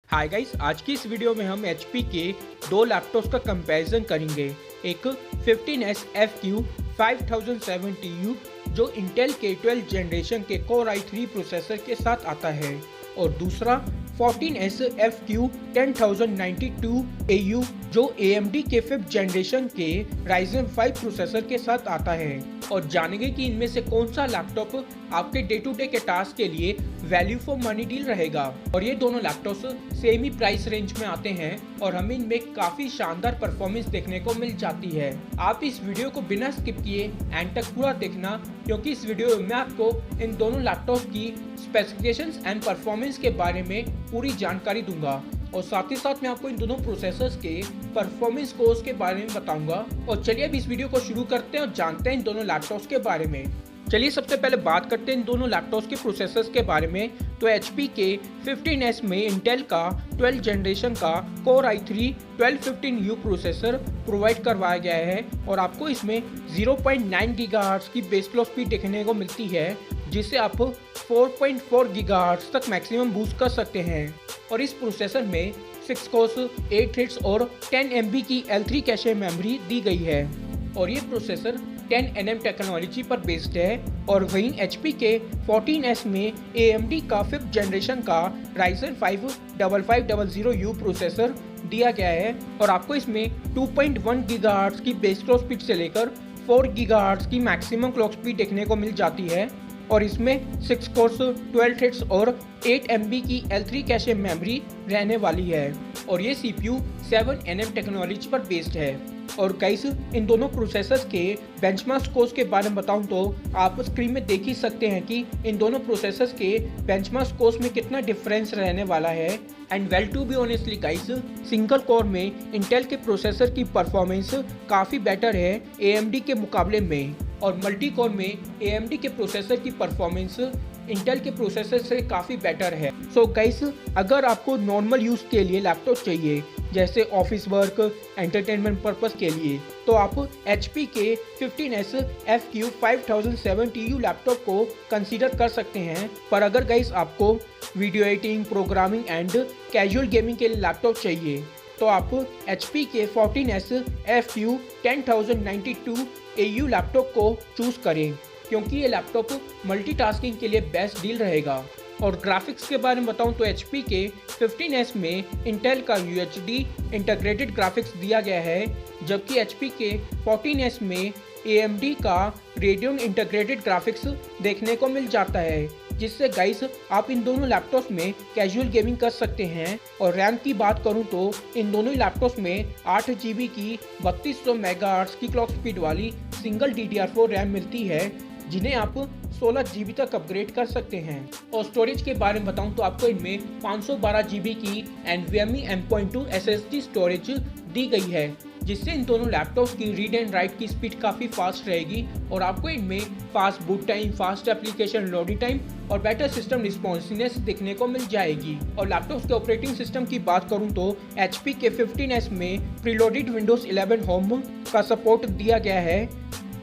Hi guys, आज की इस वीडियो में हम HP के दो लैपटॉप्स का कंपैरिजन करेंगे। एक 15S FQ 5070U जो इंटेल के 12 जनरेशन के Core i3 प्रोसेसर के साथ आता है और दूसरा 14S FQ 10092AU जो AMD के 5th जनरेशन के Ryzen 5 प्रोसेसर के साथ आता है। और जानेंगे कि इनमें से कौन सा लैपटॉप आपके डे टू डे के टास्क के लिए वैल्यू फॉर मनी डील रहेगा। और ये दोनों लैपटॉप्स सेम ही प्राइस रेंज में आते हैं और हमें इनमें काफी शानदार परफॉर्मेंस देखने को मिल जाती है। आप इस वीडियो को बिना स्किप किए एंड तक पूरा देखना, क्योंकि इस वीडियो में मैं आपको इन दोनों लैपटॉप की स्पेसिफिकेशंस एंड परफॉर्मेंस के बारे में पूरी जानकारी दूंगा और साथ ही साथ मैं आपको इन दोनों प्रोसेसर्स के परफॉर्मेंस कोर्स के बारे में बताऊंगा। और चलिए अब इस वीडियो को शुरू करते हैं और जानते हैं इन दोनों लैपटॉप्स के बारे में। चलिए सबसे पहले बात करते हैं इन दोनों लैपटॉप्स के प्रोसेसर्स के बारे में। तो HP के 15S में इंटेल का 12 जनरेशन का Core i3 1215U processor provide करवाया गया है और आपको इसमें 0.9 GHz की बेस क्लॉक स्पीड देखने को मिलती है, जिससे आप 4.4 GHz तक मैक्सिमम बूस्ट कर सकते हैं। और इस प्रोसेसर में 6 कोर्स 8 थ्रेड्स और 10 MB की L3 कैशे मेमोरी दी गई है और ये प्रोसेसर 10nm टेक्नोलॉजी पर बेस्ड है। और वहीं HP के 14S में AMD का 5th जनरेशन का Ryzen 5 5500U प्रोसेसर दिया गया है और आपको इसमें 2.1 GHz की बेस क्लॉक स्पीड से लेकर 4 GHz की मैक्सिमम क्लॉक स्पीड देखने को मिल जाती है। और इसमें 6 कोर्स 12 थ्रेड्स और 8 MB की L3 कैशे मेमोरी रहने वाली है और ये CPU 7nm टेक्नोलॉजी पर बेस्ड है। और गाइस, इन दोनों प्रोसेसर्स के बेंचमार्क स्कोर्स के बारे में बताऊं तो आप स्क्रीन में देख ही सकते हैं कि इन दोनों प्रोसेसर्स के बेंचमार्क स्कोर्स में कितना डिफरेंस रहने वाला है। And well to be honestly guys, single core में इंटेल के प्रोसेसर की परफॉर्मेंस काफ़ी बेटर है AMD के मुकाबले में, और मल्टी कोर में AMD के प्रोसेसर की परफॉर्मेंस इंटेल के प्रोसेसर से काफ़ी बेटर है। सो गाइस, अगर आपको नॉर्मल यूज़ के लिए लैपटॉप चाहिए जैसे ऑफिस वर्क, एंटरटेनमेंट पर्पस के लिए, तो आप HP के 15S FQ 5070U लैपटॉप को कंसीडर कर सकते हैं। पर अगर गाइस आपको video editing, programming and casual gaming के लिए लैपटॉप चाहिए तो आप HP के 14S FQ 10092AU लैपटॉप को चूज़ करें, क्योंकि ये लैपटॉप मल्टीटास्किंग के लिए बेस्ट डील रहेगा। और ग्राफिक्स के बारे में बताऊं तो HP के 15S में इंटेल का UHD इंटीग्रेटेड ग्राफिक्स दिया गया है, जबकि HP के 14S में AMD का रेडियन इंटीग्रेटेड ग्राफिक्स देखने को मिल जाता है, जिससे गाइस आप इन दोनों लैपटॉप्स में कैजुअल गेमिंग कर सकते हैं। और रैम की बात करूं तो इन दोनों लैपटॉप्स में 8 GB की 3200 MHz की क्लॉक स्पीड वाली सिंगल DDR4 रैम मिलती है, जिन्हें आप 16 GB तक अपग्रेड कर सकते हैं। और स्टोरेज के बारे में बताऊं तो आपको इनमें 512 GB की NVMe M.2 SSD स्टोरेज दी गई है, जिससे इन दोनों लैपटॉप्स की रीड एंड राइट की स्पीड काफ़ी फास्ट रहेगी और आपको इनमें fast boot time, fast application loading time और बेटर सिस्टम रिस्पॉन्सिवनेस देखने को मिल जाएगी। और लैपटॉप्स के ऑपरेटिंग सिस्टम की बात करूं तो HP के 15S में प्रीलोडेड Windows 11 होम का सपोर्ट दिया गया है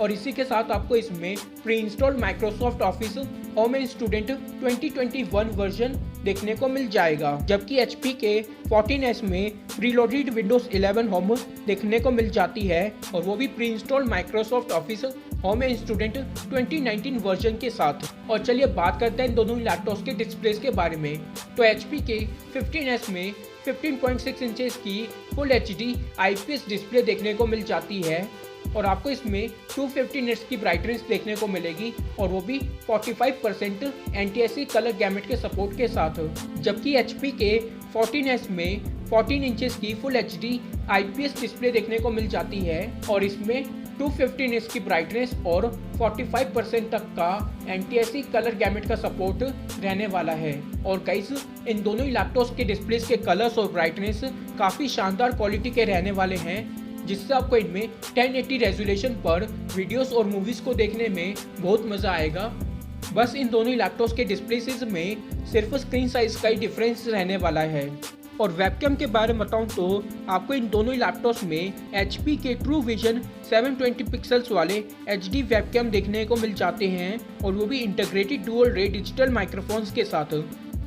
और इसी के साथ आपको इसमें pre installed Microsoft office home and student 2021 version देखने को मिल जाएगा, जबकि HP के 14S में प्रीलोडेड Windows 11 होम देखने को मिल जाती है और वो भी pre installed Microsoft office home and student 2019 version के साथ। और चलिए बात करते हैं इन दोनों लैपटॉप्स के डिस्प्लेस के बारे में। तो HP के 15S में 15.6 इंचेस की फुल HD IPS डिस्प्ले देखने को मिल जाती है और आपको इसमें 250 निट्स की ब्राइटनेस देखने को मिलेगी और वो भी 45% NTSC कलर गैमेट के सपोर्ट के साथ। जबकि HP के 14S में 14 इंचेस की फुल HD IPS डिस्प्ले देखने को मिल जाती है और इसमें 250 निट्स की ब्राइटनेस और 45% तक का NTSC कलर गैमेट का सपोर्ट रहने वाला है। और गाइस, इन दोनों ही लैपटॉप्स के डिस्प्लेस के कलर्स और ब्राइटनेस काफ़ी शानदार क्वालिटी के रहने वाले हैं, जिससे आपको इनमें 1080 रेजोल्यूशन पर वीडियोस और मूवीज़ को देखने में बहुत मज़ा आएगा। बस इन दोनों लैपटॉप्स के डिस्प्लेस में सिर्फ स्क्रीन साइज का ही डिफरेंस रहने वाला है। और वेबकैम के बारे में बताऊं तो आपको इन दोनों लैपटॉप्स में HP के ट्रू विजन 720 पिक्सल्स वाले HD वेबकैम देखने को मिल जाते हैं और वो भी इंटीग्रेटेड डुअल रे डिजिटल माइक्रोफोन्स के साथ,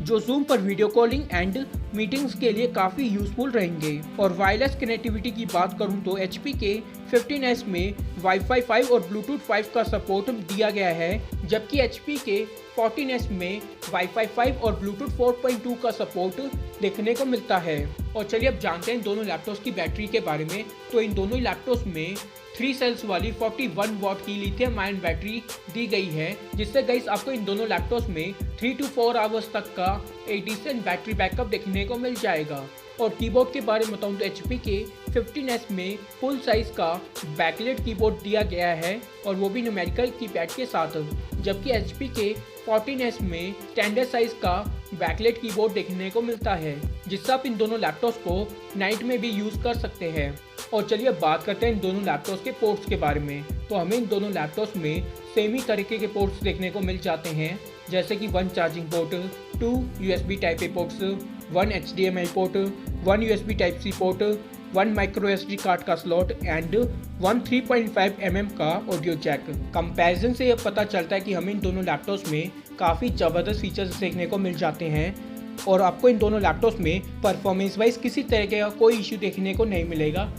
जो जूम पर वीडियो कॉलिंग एंड मीटिंग्स के लिए काफ़ी यूजफुल रहेंगे। और वायरलेस कनेक्टिविटी की बात करूं तो HP के 15s में वाईफाई 5 और ब्लूटूथ 5 का सपोर्ट दिया गया है, जबकि HP के 14s में वाईफाई 5 और ब्लूटूथ 4.2 का सपोर्ट देखने को मिलता है। और चलिए अब जानते हैं इन दोनों लैपटॉप्स की बैटरी के बारे में। तो इन दोनों लैपटॉप्स में 3 सेल्स वाली 41 वॉट की लिथियम आयन बैटरी दी गई है, जिससे गाइस आपको इन दोनों लैपटॉप्स में 3 to 4 आवर्स तक का एक डिसेंट बैटरी बैकअप देखने को मिल जाएगा। और कीबोर्ड के बारे में बताऊं तो HP के 15s में फुल साइज का बैकलाइट कीबोर्ड दिया गया है, और वो भी न्यूमेरिकल कीपैड के साथ, जबकि HP के 14s में स्टैंडर्ड साइज का बैकलाइट कीबोर्ड देखने को मिलता है, जिससे आप इन दोनों लैपटॉप्स को नाइट में भी यूज़ कर सकते हैं। और चलिए अब बात करते हैं इन दोनों लैपटॉप्स के पोर्ट्स के बारे में। तो हमें इन दोनों लैपटॉप्स में सेम ही तरीके के पोर्ट्स देखने को मिल जाते हैं, जैसे कि 1 charging port, 2 USB type A ports, 1 HDMI port, 1 USB type C port, 1 micro SD card का स्लॉट एंड 1 3.5 mm का ऑडियो जैक। कंपैरिजन से यह पता चलता है कि हमें इन दोनों लैपटॉप्स में काफ़ी ज़बरदस्त फीचर्स देखने को मिल जाते हैं, और आपको इन दोनों लैपटॉप्स में परफॉर्मेंस वाइज किसी तरह का कोई इश्यू देखने को नहीं मिलेगा।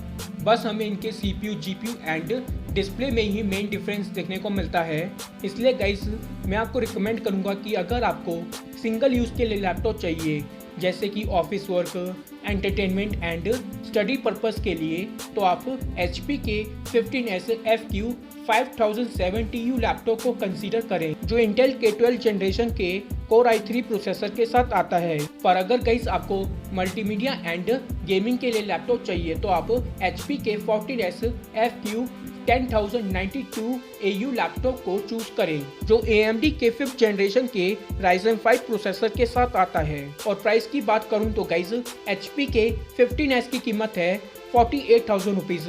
बस हमें इनके CPU, GPU एंड डिस्प्ले में ही मेन डिफरेंस देखने को मिलता है। इसलिए गाइस मैं आपको रिकमेंड करूंगा कि अगर आपको सिंगल यूज़ के लिए लैपटॉप चाहिए, जैसे कि office work, entertainment and study purpose के लिए, तो आप HP के 15s FQ 5070U लैपटॉप को कंसीडर करें, जो इंटेल के 12 जनरेशन के Core i3 प्रोसेसर के साथ आता है। पर अगर गाइस आपको मल्टीमीडिया एंड गेमिंग के लिए लैपटॉप चाहिए, तो आप HP के 14s FQ 10092AU लैपटॉप को चूज करें, जो AMD के 5th जनरेशन के Ryzen 5 प्रोसेसर के साथ आता है। और प्राइस की बात करूं तो गाइस HP के 15s की कीमत है 48,000 रुपीज़,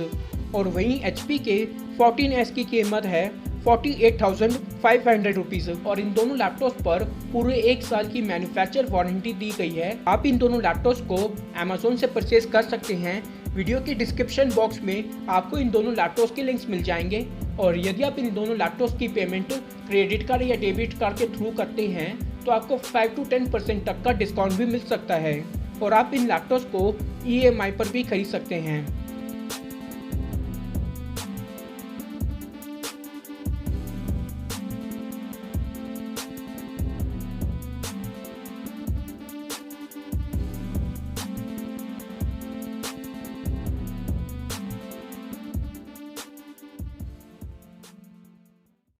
और वहीं HP के 14s की कीमत है 48,500 रुपीज़। और इन दोनों लैपटॉप्स पर पूरे 1 साल की मैन्युफैक्चर वारंटी दी गई है। आप इन दोनों लैपटॉप्स को Amazon से परचेज कर सकते हैं। वीडियो के डिस्क्रिप्शन बॉक्स में आपको इन दोनों लैपटॉप्स के लिंक्स मिल जाएंगे, और यदि आप इन दोनों लैपटॉप्स की पेमेंट क्रेडिट कार्ड या डेबिट कार्ड के थ्रू करते हैं, तो आपको 5 to 10% तक का डिस्काउंट भी मिल सकता है, और आप इन लैपटॉप्स को EMI पर भी खरीद सकते हैं।